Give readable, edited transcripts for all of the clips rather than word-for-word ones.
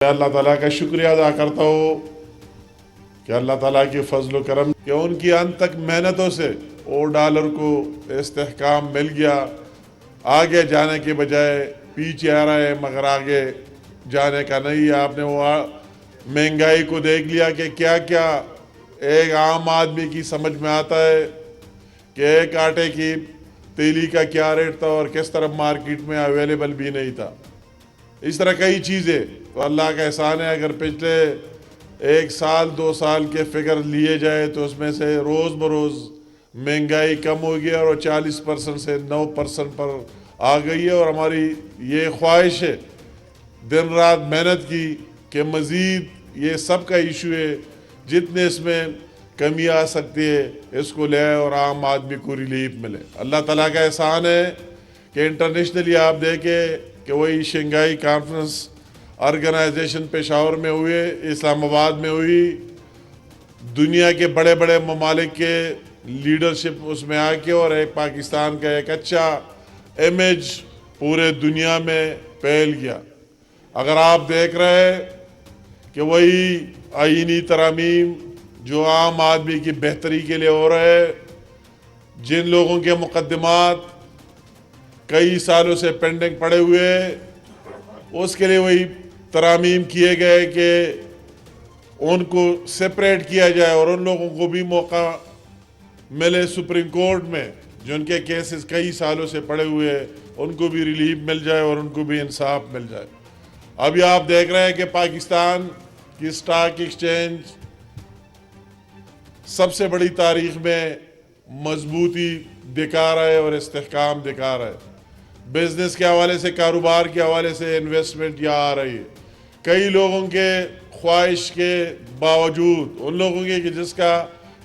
میں اللہ تعالیٰ کا شکریہ ادا کرتا ہوں کہ اللہ تعالیٰ کی فضل و کرم کہ ان کی انت تک محنتوں سے وہ ڈالر کو استحکام مل گیا، آگے جانے کے بجائے پیچھے آ رہا ہے، مگر آگے جانے کا نہیں۔ آپ نے وہ مہنگائی کو دیکھ لیا کہ کیا کیا ایک عام آدمی کی سمجھ میں آتا ہے کہ ایک آٹے کی تیلی کا کیا ریٹ تھا اور کس طرح مارکیٹ میں اویلیبل بھی نہیں تھا۔ اس طرح کئی چیزیں تو اللہ کا احسان ہے۔ اگر پچھلے 1 سال 2 سال کے فگر لیے جائے تو اس میں سے روز بروز مہنگائی کم ہو گئی اور 40% سے 9% پر آ گئی ہے، اور ہماری یہ خواہش ہے دن رات محنت کی کہ مزید یہ سب کا ایشو ہے، جتنے اس میں کمی آ سکتی ہے اس کو لے اور عام آدمی کو ریلیف ملے۔ اللہ تعالیٰ کا احسان ہے کہ انٹرنیشنلی آپ دیکھیں کہ وہی شنگھائی کانفرنس آرگنائزیشن پشاور میں ہوئے، اسلام آباد میں ہوئی، دنیا کے بڑے بڑے ممالک کے لیڈرشپ اس میں آ کے اور ایک پاکستان کا ایک اچھا امیج پورے دنیا میں پھیل گیا۔ اگر آپ دیکھ رہے ہیں کہ وہی آئینی ترامیم جو عام آدمی کی بہتری کے لیے ہو رہے ہیں، جن لوگوں کے مقدمات کئی سالوں سے پینڈنگ پڑے ہوئے، اس کے لیے وہی ترامیم کیے گئے کہ ان کو سپریٹ کیا جائے اور ان لوگوں کو بھی موقع ملے سپریم کورٹ میں جن کے کیسز کئی سالوں سے پڑے ہوئے، ان کو بھی ریلیف مل جائے اور ان کو بھی انصاف مل جائے۔ ابھی آپ دیکھ رہے ہیں کہ پاکستان کی سٹاک ایکسچینج سب سے بڑی تاریخ میں مضبوطی دکھا رہا ہے اور استحکام دکھا رہا ہے۔ بزنس کے حوالے سے، کاروبار کے حوالے سے انویسٹمنٹ یہاں آ رہی ہے۔ کئی لوگوں کے خواہش کے باوجود، ان لوگوں کے کہ جس کا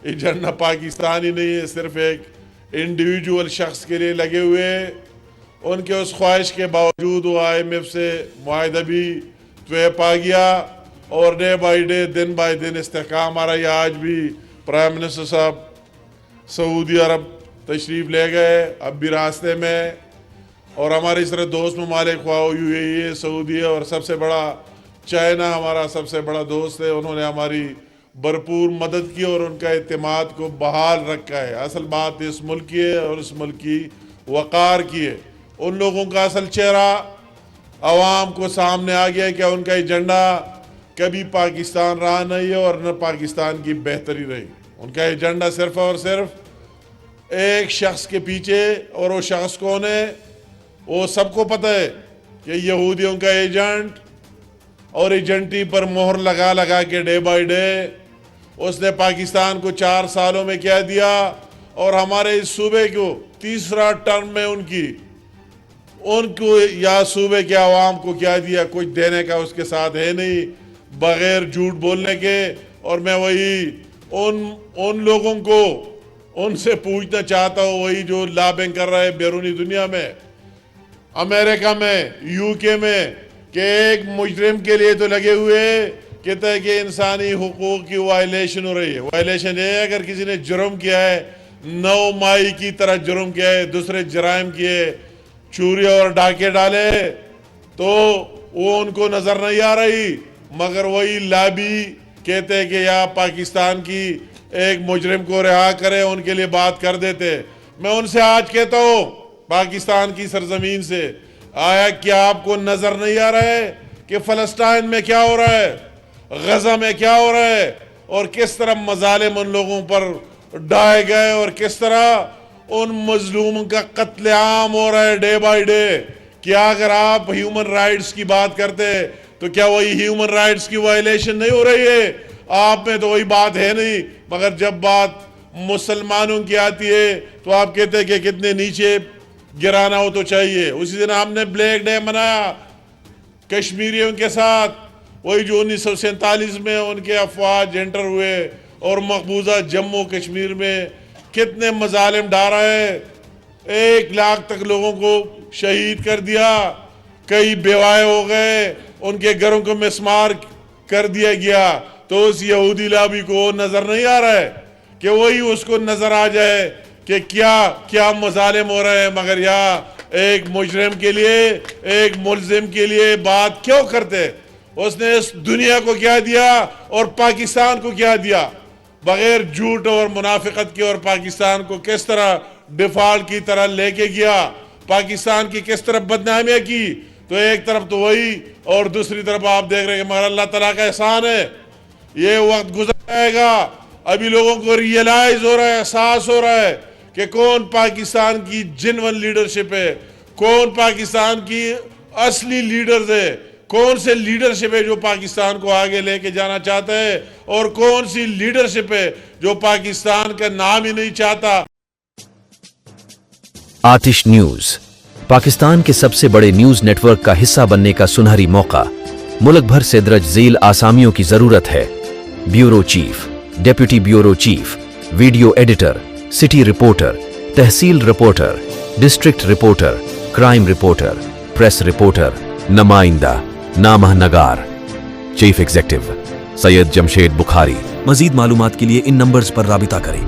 ایجنڈا پاکستان ہی نہیں ہے، صرف ایک انڈیویجول شخص کے لیے لگے ہوئے، ان کے اس خواہش کے باوجود وہ IMF سے معاہدہ بھی طے پا گیا اور ڈے بائی ڈے، دن بائی دن استحکام آ رہا ہے۔ آج بھی پرائم منسٹر صاحب سعودی عرب تشریف لے گئے، اب بھی راستے میں، اور ہمارے اس طرح دوست ممالک خواہ UAE ہے، سعودی ہے، اور سب سے بڑا چائنا ہمارا سب سے بڑا دوست ہے۔ انہوں نے ہماری بھرپور مدد کی اور ان کا اعتماد کو بحال رکھا ہے۔ اصل بات اس ملک کی ہے اور اس ملک کی وقار کی ہے۔ ان لوگوں کا اصل چہرہ عوام کو سامنے آ گیا کہ ان کا ایجنڈا کبھی پاکستان رہا نہیں ہے اور نہ پاکستان کی بہتری رہی۔ ان کا ایجنڈا صرف اور صرف ایک شخص کے پیچھے، اور وہ شخص کون ہے؟ وہ سب کو پتہ ہے کہ یہودیوں کا ایجنٹ، اور ایجنٹی پر مہر لگا لگا کے ڈے بائی ڈے اس نے پاکستان کو 4 سالوں میں کیا دیا، اور ہمارے اس صوبے کو تیسرا ٹرم میں ان کو یا صوبے کے عوام کو کیا دیا؟ کچھ دینے کا اس کے ساتھ ہے نہیں بغیر جھوٹ بولنے کے۔ اور میں وہی ان لوگوں کو ان سے پوچھنا چاہتا ہوں، وہی جو لابنگ کر رہا ہے بیرونی دنیا میں، امریکہ میں، UK میں، کہ ایک مجرم کے لیے تو لگے ہوئے کہتا ہے کہ انسانی حقوق کی وائلیشن ہو رہی ہے۔ وائلیشن ہے اگر کسی نے جرم کیا ہے، 9 مائی کی طرح جرم کیا ہے، دوسرے جرائم کیے، چوری اور ڈاکے ڈالے، تو وہ ان کو نظر نہیں آ رہی، مگر وہی لابی کہتے ہیں کہ یا پاکستان کی ایک مجرم کو رہا کرے، ان کے لیے بات کر دیتے۔ میں ان سے آج کہتا ہوں پاکستان کی سرزمین سے، آیا کیا آپ کو نظر نہیں آ رہا ہے کہ فلسطین میں کیا ہو رہا ہے، غزہ میں کیا ہو رہا ہے، اور کس طرح مظالم ان لوگوں پر ڈھائے گئے، اور کس طرح ان مظلوموں کا قتل عام ہو رہا ہے ڈے بائی ڈے؟ کیا اگر آپ ہیومن رائٹس کی بات کرتے تو کیا وہی ہیومن رائٹس کی وائلیشن نہیں ہو رہی ہے؟ آپ میں تو وہی بات ہے نہیں، مگر جب بات مسلمانوں کی آتی ہے تو آپ کہتے ہیں کہ کتنے نیچے گرانا ہو تو چاہیے۔ اسی دن ہم نے بلیک ڈے منایا کشمیریوں کے ساتھ، وہی جو 1947 میں ان کے افواج انٹر ہوئے اور مقبوضہ جموں کشمیر میں کتنے مظالم ڈھا ہے، 1 لاکھ تک لوگوں کو شہید کر دیا، کئی بیوائے ہو گئے، ان کے گھروں کو مسمار کر دیا گیا۔ تو اس یہودی لابی کو نظر نہیں آ رہا ہے کہ وہی اس کو نظر آ جائے کہ کیا مظالم ہو رہے ہیں، مگر ایک مجرم کے لیے، ایک ملزم کے لیے بات کیوں کرتے؟ اس نے اس دنیا کو کیا دیا اور پاکستان کو کیا دیا، بغیر جھوٹ اور منافقت کے، اور پاکستان کو کس طرح ڈیفالٹ کی طرح لے کے گیا، پاکستان کی کس طرح بدنامیاں کی۔ تو ایک طرف تو وہی، اور دوسری طرف آپ دیکھ رہے ہیں کہ مگر اللہ تعالیٰ کا احسان ہے، یہ وقت گزر جائے گا، ابھی لوگوں کو ریئلائز ہو رہا ہے، احساس ہو رہا ہے کہ کون پاکستان کی جنون لیڈرشپ ہے، کون پاکستان کی اصلی لیڈرز ہے، کون سے لیڈرشپ ہے جو پاکستان کو آگے لے کے جانا چاہتا ہے، اور کون سی لیڈرشپ ہے جو پاکستان کا نام ہی نہیں چاہتا۔ آتش نیوز پاکستان کے سب سے بڑے نیوز نیٹ ورک کا حصہ بننے کا سنہری موقع، ملک بھر سے درج ذیل آسامیوں کی ضرورت ہے۔ Bureau chief, deputy bureau chief, video editor, city reporter, تحصیل reporter, district reporter, crime reporter, press reporter, نمائندہ، نامہ نگار۔ Chief executive Syed Jamshed Bukhari. مزید معلومات کے لیے ان نمبرز پر رابطہ کریں۔